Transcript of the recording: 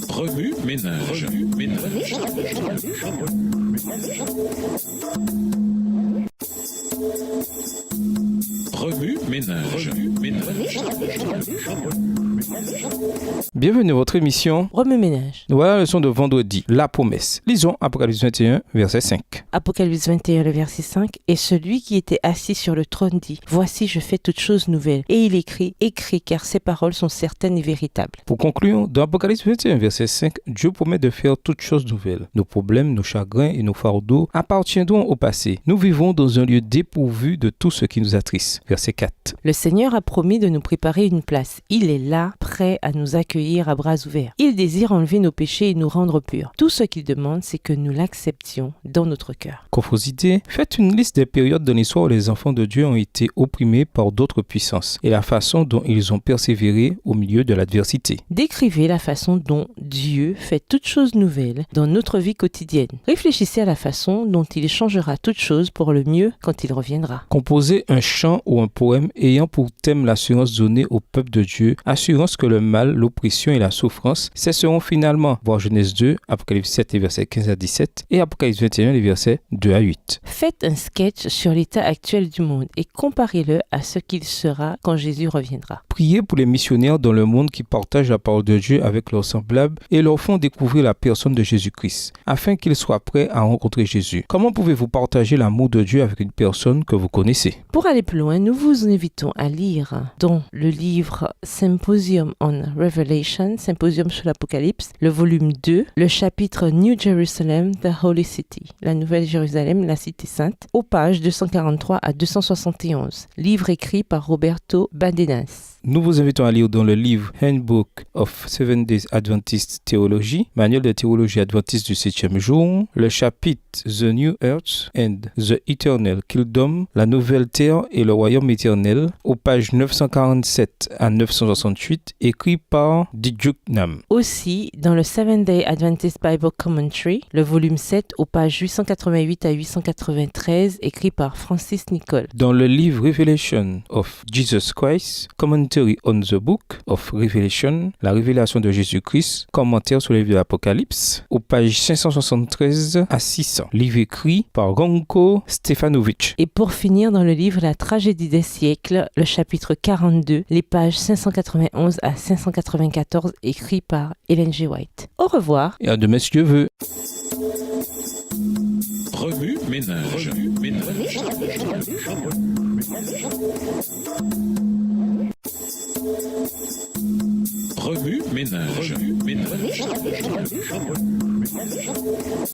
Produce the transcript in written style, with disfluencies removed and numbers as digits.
Remue ménage. Remue ménage. Bienvenue à votre émission Remue ménage. Voilà la leçon de vendredi, la promesse. Lisons Apocalypse 21, verset 5. Apocalypse 21, le verset 5. Et celui qui était assis sur le trône dit, voici je fais toutes choses nouvelles. Et il écrit, écris car ces paroles sont certaines et véritables. Pour conclure, dans Apocalypse 21, verset 5, Dieu promet de faire toutes choses nouvelles. Nos problèmes, nos chagrins et nos fardeaux appartiendront au passé. Nous vivons dans un lieu dépourvu de tout ce qui nous attriste. Verset 4. Le Seigneur a promis de nous préparer une place. Il est là, prêt à nous accueillir à bras ouverts. Il désire enlever nos péchés et nous rendre purs. Tout ce qu'il demande, c'est que nous l'acceptions dans notre cœur. Contre vos idées, faites une liste des périodes dans l'histoire où les enfants de Dieu ont été opprimés par d'autres puissances et la façon dont ils ont persévéré au milieu de l'adversité. Décrivez la façon dont Dieu fait toutes choses nouvelles dans notre vie quotidienne. Réfléchissez à la façon dont il changera toutes choses pour le mieux quand il reviendra. Composez un chant ou un poème ayant pour thème l'assurance donnée au peuple de Dieu, assurance que le mal, l'oppression et la souffrance cesseront finalement. Voir Genèse 2, Apocalypse 7, les versets 15 à 17 et Apocalypse 21, les versets 2 à 8. Faites un sketch sur l'état actuel du monde et comparez-le à ce qu'il sera quand Jésus reviendra. Priez pour les missionnaires dans le monde qui partagent la parole de Dieu avec leurs semblables et leur font découvrir la personne de Jésus-Christ, afin qu'ils soient prêts à rencontrer Jésus. Comment pouvez-vous partager l'amour de Dieu avec une personne que vous connaissez? Pour aller plus loin, nous vous invitons à lire dans le livre Symposium on Revelation, Symposium sur l'Apocalypse, le volume 2, le chapitre New Jerusalem, the Holy City, la Nouvelle Jérusalem, la Cité Sainte, aux pages 243 à 271, livre écrit par Roberto Badenas. Nous vous invitons à lire dans le livre Handbook of Seventh-day Adventist Theology, manuel de théologie adventiste du 7e jour, le chapitre The New Earth and the Eternal Kingdom, la nouvelle terre et le royaume éternel, aux pages 947 à 968, écrit par Dijuk Nam. Aussi, dans le Seventh-day Adventist Bible Commentary, le volume 7, aux pages 888 à 893, écrit par Francis Nicole. Dans le livre Revelation of Jesus Christ, Commentary on the Book of Revelation, la révélation de Jésus-Christ, commentaire sur le livre de l'Apocalypse, aux pages 573 à 600, livre écrit par Ronko Stefanovic. Et pour finir, dans le livre La tragédie des siècles, le chapitre 42, les pages 591 à 594, écrit par Ellen G. White. Au revoir. Et à demain si Dieu veut. Remue ménage. Remue ménage.